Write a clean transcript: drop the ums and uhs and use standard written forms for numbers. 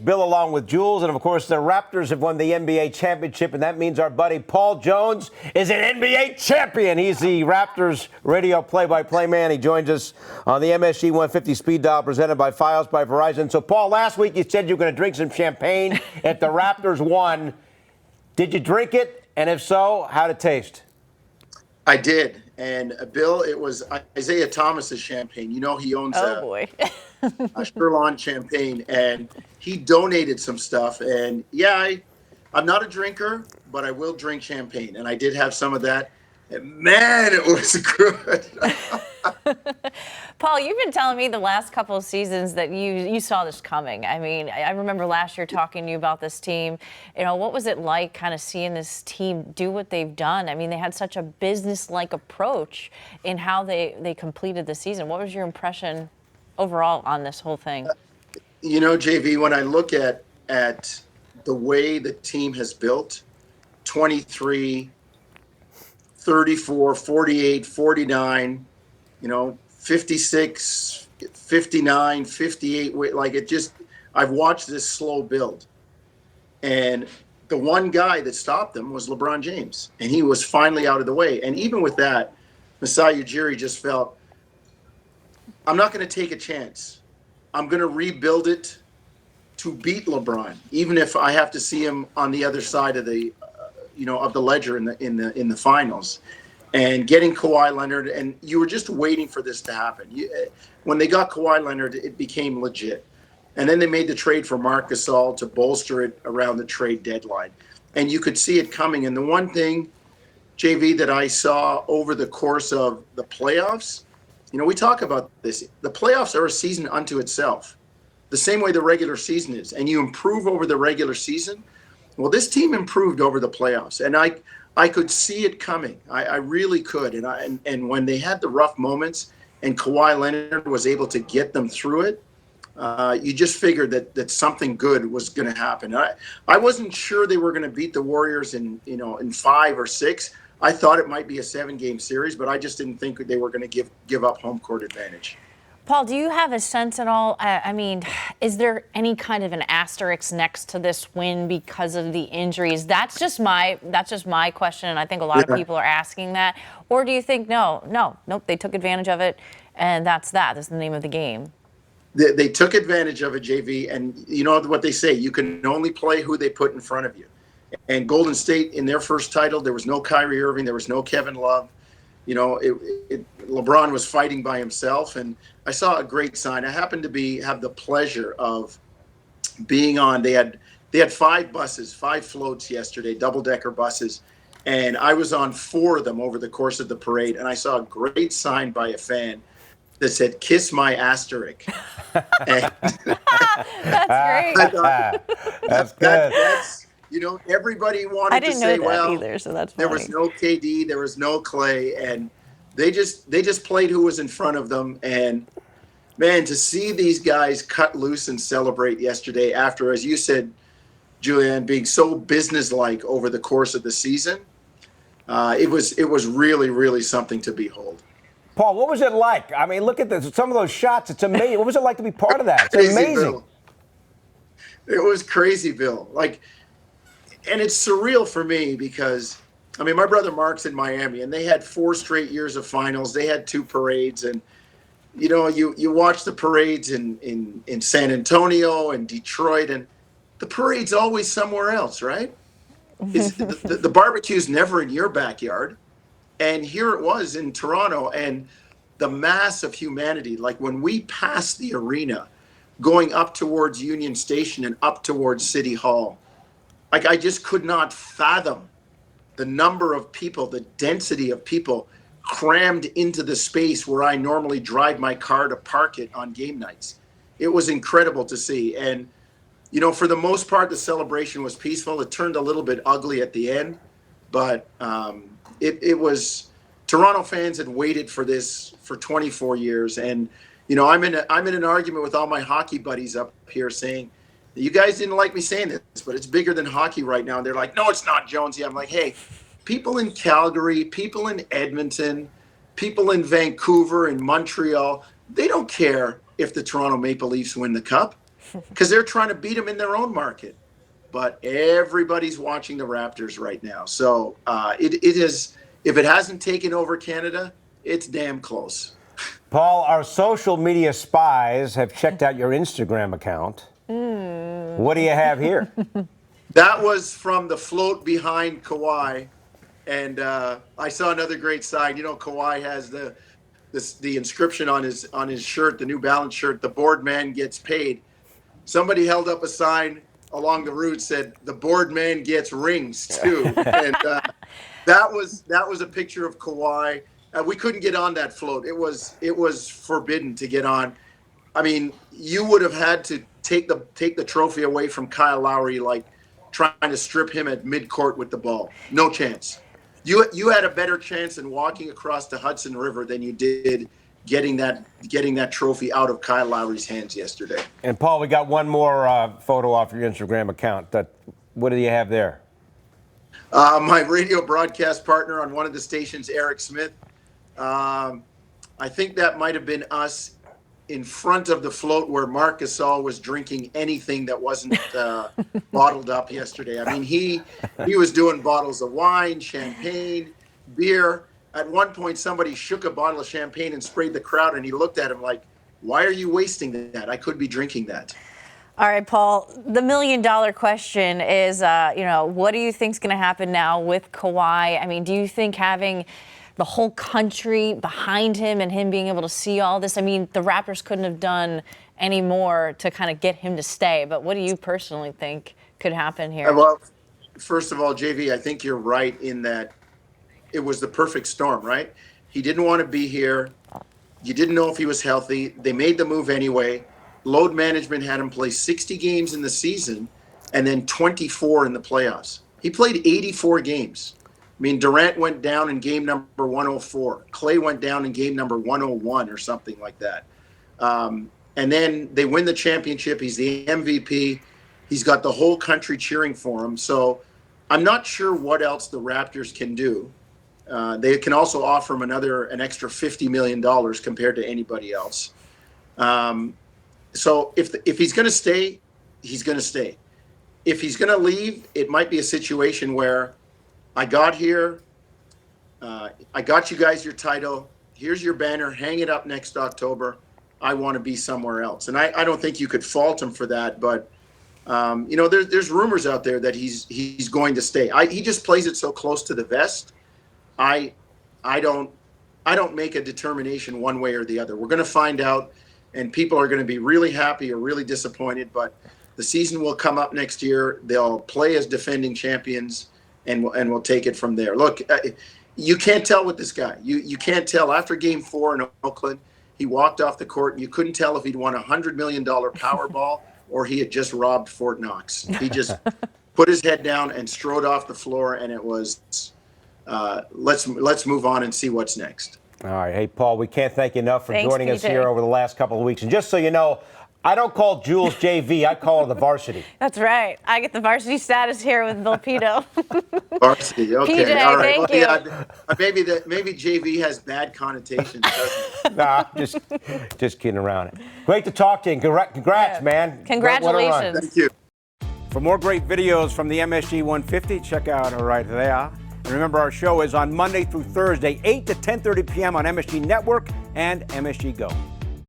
Bill along with Jules, and of course the Raptors have won the NBA championship, and that means our buddy Paul Jones is an NBA champion. He's the Raptors radio play-by-play man. He joins us on the MSG 150 speed dial presented by Files by Verizon. So, Paul, last week you said you were going to drink some champagne if the Raptors won. Did you drink it? And if so, how'd it taste? I did. And Bill, it was Isaiah Thomas's champagne. You know, he owns a Sherlon champagne, and he donated some stuff. And yeah, I'm not a drinker, but I will drink champagne. And I did have some of that. And man, it was good. Paul, you've been telling me the last couple of seasons that you saw this coming. I mean, I remember last year talking to you about this team. You know, what was it like kind of seeing this team do what they've done? I mean, they had such a business-like approach in how they completed the season. What was your impression overall on this whole thing? You know, JV, when I look at the way the team has built, 23, 34, 48, 49, 56, 59, 58, like it just, I've watched this slow build. And the one guy that stopped them was LeBron James. And he was finally out of the way. And even with that, Masai Ujiri just felt, I'm not going to take a chance. I'm going to rebuild it to beat LeBron, even if I have to see him on the other side of the, of the ledger in the finals. And getting Kawhi Leonard, and you were just waiting for this to happen. When they got Kawhi Leonard, it became legit. And then they made the trade for Marc Gasol to bolster it around the trade deadline. And you could see it coming. And the one thing, JV, that I saw over the course of the playoffs, we talk about this. The playoffs are a season unto itself, the same way the regular season is. And you improve over the regular season. Well, this team improved over the playoffs. And I could see it coming. I really could. And when they had the rough moments and Kawhi Leonard was able to get them through it, you just figured that something good was going to happen. I wasn't sure they were going to beat the Warriors in 5 or 6. I thought it might be a 7-game series, but I just didn't think they were going to give up home court advantage. Paul, do you have a sense at all? I mean, is there any kind of an asterisk next to this win because of the injuries? That's just my question, and I think a lot of people are asking that. Or do you think nope, they took advantage of it, and that's the name of the game? They took advantage of it, JV, and you know what they say: you can only play who they put in front of you. And Golden State, in their first title, there was no Kyrie Irving, there was no Kevin Love. LeBron was fighting by himself, and I saw a great sign. I happened to have the pleasure of being on. They had 5 buses, 5 floats yesterday, double-decker buses, and I was on 4 of them over the course of the parade. And I saw a great sign by a fan that said, "Kiss my asterisk." That's great. That's good. Everybody wanted to say, well, either, so that's there funny. was no KD, there was no Clay, and they just played who was in front of them. And man, to see these guys cut loose and celebrate yesterday after, as you said, Julianne, being so businesslike over the course of the season, it was really, really something to behold. Paul, what was it like? I mean, look at some of those shots. It's amazing. What was it like to be part of that? It's amazing. Bill. It was crazy, Bill. And it's surreal for me because, my brother Mark's in Miami, and they had 4 straight years of finals. They had 2 parades, and you watch the parades in San Antonio and Detroit, and the parade's always somewhere else, right? The barbecue's never in your backyard, and here it was in Toronto, and the mass of humanity, like when we passed the arena, going up towards Union Station and up towards City Hall. I just could not fathom the number of people, the density of people crammed into the space where I normally drive my car to park it on game nights. It was incredible to see. And, for the most part, the celebration was peaceful. It turned a little bit ugly at the end, but it was, Toronto fans had waited for this for 24 years. And, I'm in an argument with all my hockey buddies up here saying, you guys didn't like me saying this, but it's bigger than hockey right now. And they're like, no, it's not, Jonesy. I'm like, hey, people in Calgary, people in Edmonton, people in Vancouver and Montreal, they don't care if the Toronto Maple Leafs win the cup. because they're trying to beat them in their own market. But everybody's watching the Raptors right now. So it is, if it hasn't taken over Canada, it's damn close. Paul, our social media spies have checked out your Instagram account. What do you have here? That was from the float behind Kawhi. And I saw another great side. You know, Kawhi has the inscription on his shirt, the New Balance shirt, "The board man gets paid." Somebody held up a sign along the route said, "The board man gets rings too." And that was a picture of Kawhi. We couldn't get on that float. It was forbidden to get on. I mean, you would have had to take the trophy away from Kyle Lowry, like trying to strip him at midcourt with the ball. No chance. You had a better chance in walking across the Hudson River than you did getting that trophy out of Kyle Lowry's hands yesterday. And Paul, we got one more photo off your Instagram account. What do you have there? My radio broadcast partner on one of the stations, Eric Smith. I think that might have been us in front of the float where Marc Gasol was drinking anything that wasn't bottled up yesterday. I mean, he was doing bottles of wine, champagne, beer. At one point, somebody shook a bottle of champagne and sprayed the crowd, and he looked at him like, "Why are you wasting that? I could be drinking that." All right, Paul, the $1 million question is, what do you think is going to happen now with Kawhi? I mean, do you think having the whole country behind him and him being able to see all this, I mean, the Raptors couldn't have done any more to kind of get him to stay, but what do you personally think could happen here? Well, first of all, JV, I think you're right in that it was the perfect storm, right? He didn't want to be here. You didn't know if he was healthy. They made the move anyway. Load management had him play 60 games in the season and then 24 in the playoffs. He played 84 games. I mean, Durant went down in game number 104. Clay went down in game number 101 or something like that. And then they win the championship. He's the MVP. He's got the whole country cheering for him. So I'm not sure what else the Raptors can do. They can also offer him an extra $50 million compared to anybody else. So if he's going to stay, he's going to stay. If he's going to leave, it might be a situation where I got here, I got you guys your title. Here's your banner. Hang it up next October. I want to be somewhere else. And I don't think you could fault him for that. But there's rumors out there that he's going to stay. He just plays it so close to the vest. I don't make a determination one way or the other. We're going to find out, and people are going to be really happy or really disappointed. But the season will come up next year. They'll play as defending champions, and we'll take it from there. Look, you can't tell with this guy. You can't tell. After Game 4 in Oakland, he walked off the court, and you couldn't tell if he'd won a $100 million Powerball or he had just robbed Fort Knox. He just put his head down and strode off the floor, and it was let's move on and see what's next. All right. Hey, Paul, we can't thank you enough for Thanks, joining us PJ. here over the last couple of weeks. And just so you know, I don't call Jules JV. I call her the varsity. That's right. I get the varsity status here with Vilpito. Varsity, okay. PJ, all right. thank you. Yeah, maybe JV has bad connotations, doesn't it? Nah, just kidding around. Great to talk to you. Congrats, man. Congratulations. What a run. Thank you. For more great videos from the MSG 150, check out right there. And remember, our show is on Monday through Thursday, 8 to 10:30 p.m. on MSG Network and MSG Go.